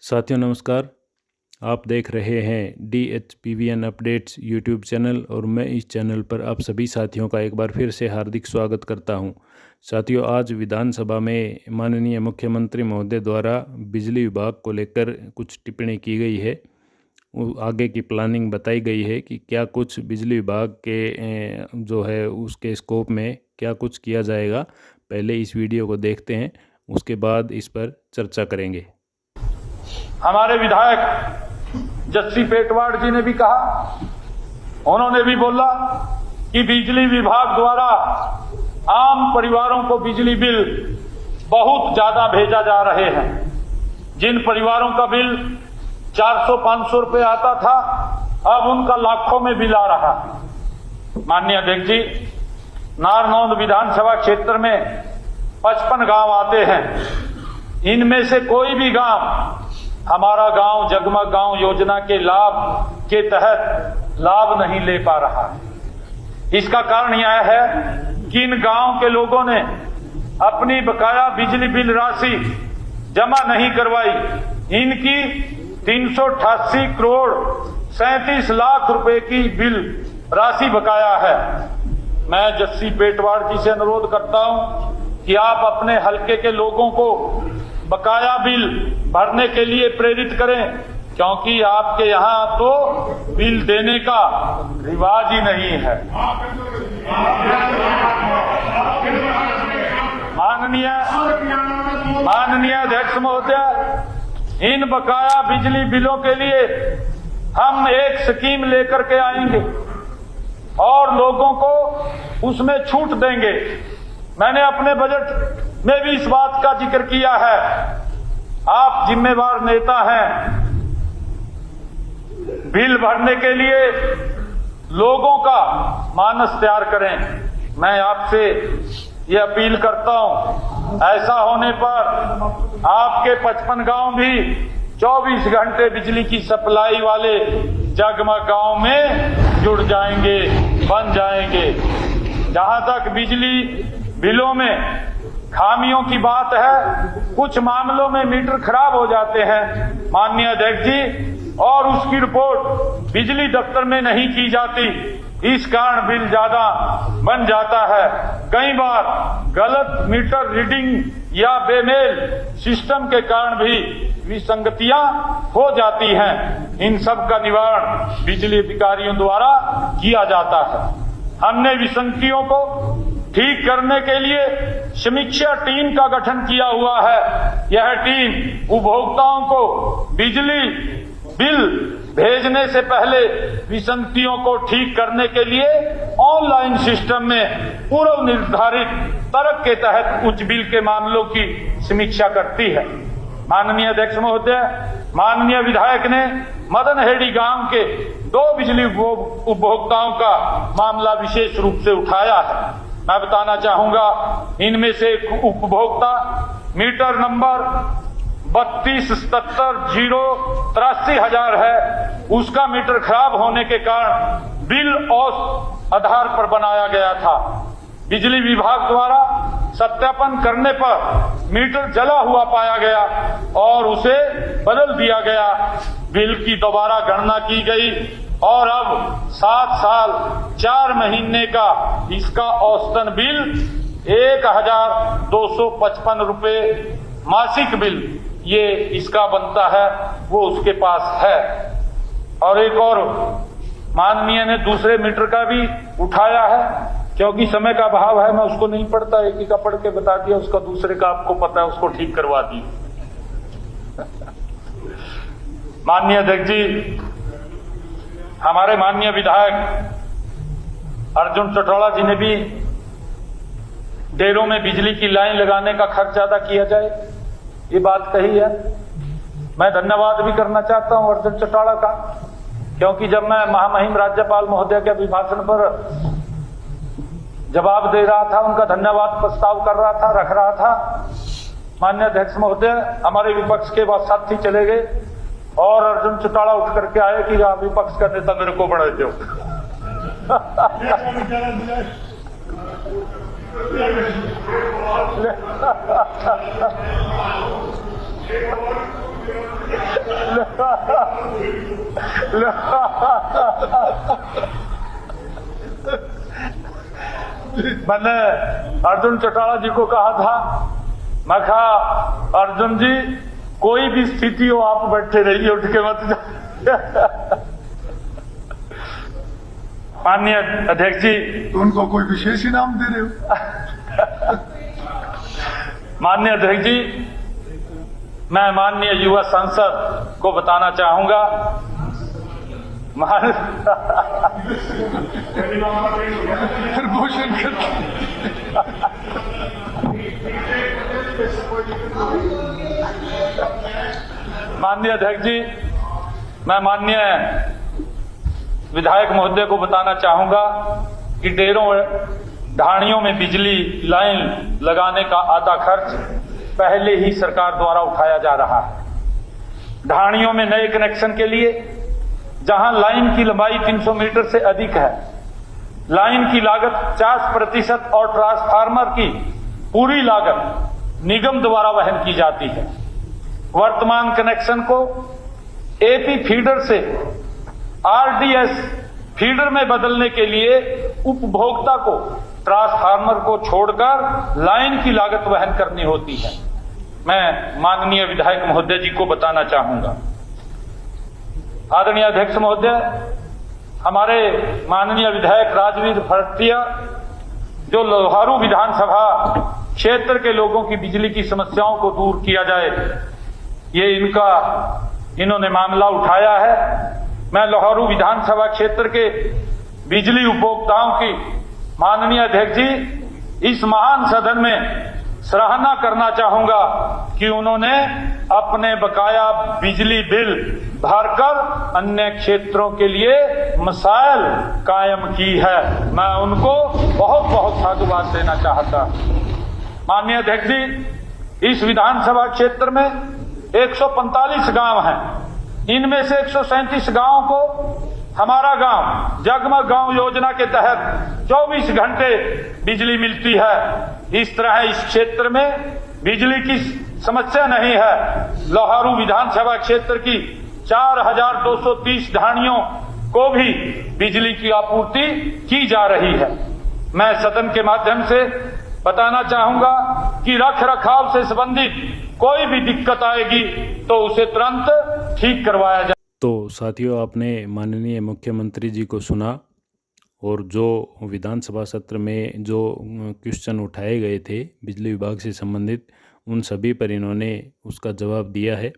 साथियों नमस्कार। आप देख रहे हैं DHPVN अपडेट्स यूट्यूब चैनल और मैं इस चैनल पर आप सभी साथियों का एक बार फिर से हार्दिक स्वागत करता हूं। साथियों, आज विधानसभा में माननीय मुख्यमंत्री महोदय द्वारा बिजली विभाग को लेकर कुछ टिप्पणी की गई है। आगे की प्लानिंग बताई गई है कि क्या कुछ बिजली विभाग के जो है उसके स्कोप में क्या कुछ किया जाएगा। पहले इस वीडियो को देखते हैं, उसके बाद इस पर चर्चा करेंगे। हमारे विधायक जस्सी पेटवाड़ जी ने भी कहा, उन्होंने भी बोला कि बिजली विभाग द्वारा आम परिवारों को बिजली बिल बहुत ज्यादा भेजा जा रहे हैं। जिन परिवारों का बिल 400-500 रुपए आता था, अब उनका लाखों में बिल आ रहा है। माननीय अध्यक्ष जी, नारनौंद विधानसभा क्षेत्र में 55 गांव आते हैं। इनमें से कोई भी गांव हमारा गांव जगमग गांव योजना के लाभ के तहत लाभ नहीं ले पा रहा है। इसका कारण यह है कि इन गांव के लोगों ने अपनी बकाया बिजली बिल राशि जमा नहीं करवाई। इनकी 388 करोड़ 37 लाख रुपए की बिल राशि बकाया है। मैं जस्सी पेटवाड़ जी से अनुरोध करता हूं कि आप अपने हलके के लोगों को बकाया बिल भरने के लिए प्रेरित करें, क्योंकि आपके यहाँ तो बिल देने का रिवाज ही नहीं है। माननीय अध्यक्ष महोदय, इन बकाया बिजली बिलों के लिए हम एक स्कीम लेकर के आएंगे और लोगों को उसमें छूट देंगे। मैंने अपने बजट में भी इस बात का जिक्र किया है। आप जिम्मेवार नेता हैं, बिल भरने के लिए लोगों का मानस तैयार करें। मैं आपसे ये अपील करता हूं, ऐसा होने पर आपके 55 गांव भी 24 घंटे बिजली की सप्लाई वाले जगमग गांव में जुड़ जाएंगे, बन जाएंगे। जहां तक बिजली बिलों में खामियों की बात है, कुछ मामलों में मीटर खराब हो जाते हैं माननीय अध्यक्ष जी, और उसकी रिपोर्ट बिजली दफ्तर में नहीं की जाती। इस कारण बिल ज्यादा बन जाता है। कई बार गलत मीटर रीडिंग या बेमेल सिस्टम के कारण भी विसंगतियां हो जाती हैं। इन सब का निवारण बिजली अधिकारियों द्वारा किया जाता है। हमने विसंगतियों को ठीक करने के लिए समीक्षा टीम का गठन किया हुआ है। यह टीम उपभोक्ताओं को बिजली बिल भेजने से पहले विसंगतियों को ठीक करने के लिए ऑनलाइन सिस्टम में पूर्व निर्धारित तर्क के तहत उच्च बिल के मामलों की समीक्षा करती है। माननीय अध्यक्ष महोदय, माननीय विधायक ने मदनहेड़ी गांव के 2 बिजली उपभोक्ताओं का मामला विशेष रूप से उठाया है। मैं बताना चाहूंगा, इनमें से एक उपभोक्ता मीटर नंबर 3277-083,000 है। उसका मीटर खराब होने के कारण बिल औसत आधार पर बनाया गया था। बिजली विभाग द्वारा सत्यापन करने पर मीटर जला हुआ पाया गया और उसे बदल दिया गया। बिल की दोबारा गणना की गई और अब 7 साल 4 महीने का इसका औसतन बिल 1255 रुपए मासिक बिल ये इसका बनता है, वो उसके पास है। और एक और माननीय ने दूसरे मीटर का भी उठाया है, क्योंकि समय का अभाव है, मैं उसको नहीं पढ़ता, एक ही का पढ़ के बता दिया। उसका दूसरे का आपको पता है, उसको ठीक करवा दी। माननीय अध्यक्ष जी, हमारे माननीय विधायक अर्जुन चौटाला जी ने भी डेरों में बिजली की लाइन लगाने का खर्च ज्यादा किया जाए, ये बात कही है। मैं धन्यवाद भी करना चाहता हूं अर्जुन चौटाला का, क्योंकि जब मैं महामहिम राज्यपाल महोदय के अभिभाषण पर जवाब दे रहा था, उनका धन्यवाद प्रस्ताव कर रहा था, रख रहा था, माननीय अध्यक्ष महोदय, हमारे विपक्ष के बाद साथी चले गए और अर्जुन चौटाला उठ करके आए कि आप विपक्ष का नेता मेरे को बढ़ा दो। मैंने अर्जुन चौटाला जी को कहा था, मैं कहा अर्जुन जी कोई भी स्थिति हो आप बैठे रहिए, उठ के मत जाओ। माननीय अध्यक्ष जी, तो उनको कोई विशेष इनाम दे रहे हो? माननीय अध्यक्ष जी, मैं माननीय युवा सांसद को बताना चाहूंगा, प्रमोशन कर माननीय अध्यक्ष जी, मैं माननीय विधायक महोदय को बताना चाहूंगा कि डेरों ढाणियों में बिजली लाइन लगाने का आधा खर्च पहले ही सरकार द्वारा उठाया जा रहा है। ढाणियों में नए कनेक्शन के लिए जहां लाइन की लंबाई 300 मीटर से अधिक है, लाइन की लागत 50% और ट्रांसफार्मर की पूरी लागत निगम द्वारा वहन की जाती है। वर्तमान कनेक्शन को एपी फीडर से आरडीएस फीडर में बदलने के लिए उपभोक्ता को ट्रांसफार्मर को छोड़कर लाइन की लागत वहन करनी होती है। मैं माननीय विधायक महोदय जी को बताना चाहूंगा। आदरणीय अध्यक्ष महोदय, हमारे माननीय विधायक राजवीर भरतिया जो लोहारू विधानसभा क्षेत्र के लोगों की बिजली की समस्याओं को दूर किया जाए, ये इन्होंने मामला उठाया है। मैं लोहारू विधानसभा क्षेत्र के बिजली उपभोक्ताओं की माननीय अध्यक्ष जी इस महान सदन में सराहना करना चाहूंगा कि उन्होंने अपने बकाया बिजली बिल भरकर अन्य क्षेत्रों के लिए मसाइल कायम की है। मैं उनको बहुत बहुत साधुवाद देना चाहता हूं। माननीय अध्यक्ष जी, इस विधानसभा क्षेत्र में 145 गांव हैं। इनमें से 137 गांवों को हमारा गांव जगमग गांव योजना के तहत 24 घंटे बिजली मिलती है। इस तरह इस क्षेत्र में बिजली की समस्या नहीं है। लोहारू विधानसभा क्षेत्र की 4230 ढाणियों को भी बिजली की आपूर्ति की जा रही है। मैं सदन के माध्यम से बताना चाहूंगा कि रख रखाव से संबंधित कोई भी दिक्कत आएगी तो उसे तुरंत ठीक करवाया जाए। तो साथियों, आपने माननीय मुख्यमंत्री जी को सुना और जो विधानसभा सत्र में जो क्वेश्चन उठाए गए थे बिजली विभाग से संबंधित, उन सभी पर इन्होंने उसका जवाब दिया है।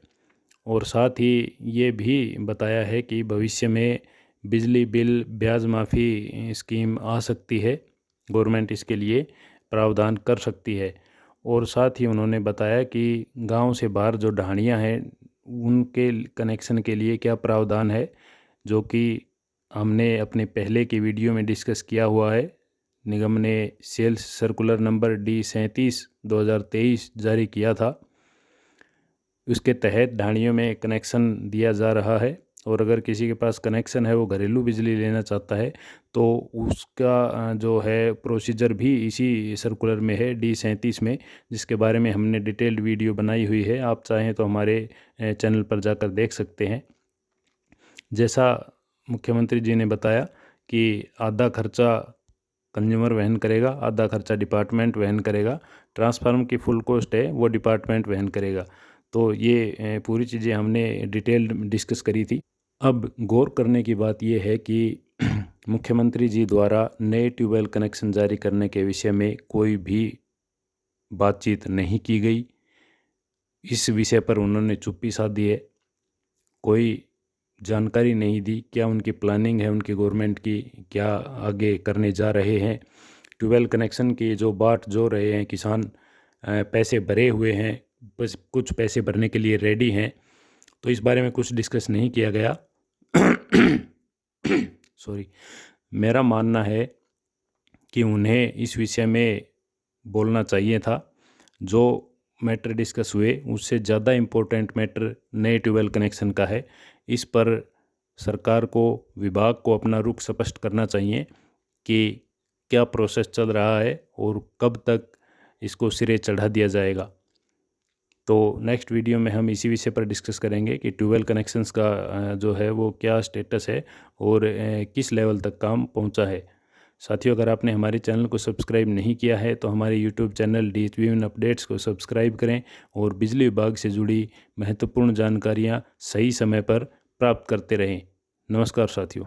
और साथ ही ये भी बताया है कि भविष्य में बिजली बिल ब्याज माफ़ी स्कीम आ सकती है, गवर्नमेंट इसके लिए प्रावधान कर सकती है। और साथ ही उन्होंने बताया कि गांव से बाहर जो ढाणियाँ हैं उनके कनेक्शन के लिए क्या प्रावधान है, जो कि हमने अपने पहले की वीडियो में डिस्कस किया हुआ है। निगम ने सेल्स सर्कुलर नंबर D37/2023 जारी किया था। उसके तहत ढाणियों में कनेक्शन दिया जा रहा है और अगर किसी के पास कनेक्शन है, वो घरेलू बिजली लेना चाहता है, तो उसका जो है प्रोसीजर भी इसी सर्कुलर में है D37 में, जिसके बारे में हमने डिटेल्ड वीडियो बनाई हुई है। आप चाहें तो हमारे चैनल पर जाकर देख सकते हैं। जैसा मुख्यमंत्री जी ने बताया कि आधा खर्चा कंज्यूमर वहन करेगा, आधा खर्चा डिपार्टमेंट वहन करेगा, ट्रांसफार्मर की फुल कॉस्ट है वो डिपार्टमेंट वहन करेगा। तो ये पूरी चीज़ें हमने डिटेल्ड डिस्कस करी थी। अब गौर करने की बात यह है कि मुख्यमंत्री जी द्वारा नए ट्यूबवेल कनेक्शन जारी करने के विषय में कोई भी बातचीत नहीं की गई। इस विषय पर उन्होंने चुप्पी साध दी है, कोई जानकारी नहीं दी क्या उनकी प्लानिंग है, उनकी गवर्नमेंट की क्या आगे करने जा रहे हैं। ट्यूबवेल कनेक्शन की जो बाट जो रहे हैं किसान, पैसे भरे हुए हैं, बस कुछ पैसे भरने के लिए रेडी हैं, तो इस बारे में कुछ डिस्कस नहीं किया गया। सॉरी, मेरा मानना है कि उन्हें इस विषय में बोलना चाहिए था। जो मैटर डिस्कस हुए उससे ज़्यादा इम्पोर्टेंट मैटर नए ट्यूबवेल कनेक्शन का है। इस पर सरकार को, विभाग को अपना रुख स्पष्ट करना चाहिए कि क्या प्रोसेस चल रहा है और कब तक इसको सिरे चढ़ा दिया जाएगा। तो नेक्स्ट वीडियो में हम इसी विषय पर डिस्कस करेंगे कि ट्यूबवेल कनेक्शंस का जो है वो क्या स्टेटस है और किस लेवल तक काम पहुंचा है। साथियों, अगर आपने हमारे चैनल को सब्सक्राइब नहीं किया है तो हमारे यूट्यूब चैनल DHPVN अपडेट्स को सब्सक्राइब करें और बिजली विभाग से जुड़ी महत्वपूर्ण जानकारियाँ सही समय पर प्राप्त करते रहें। नमस्कार साथियों।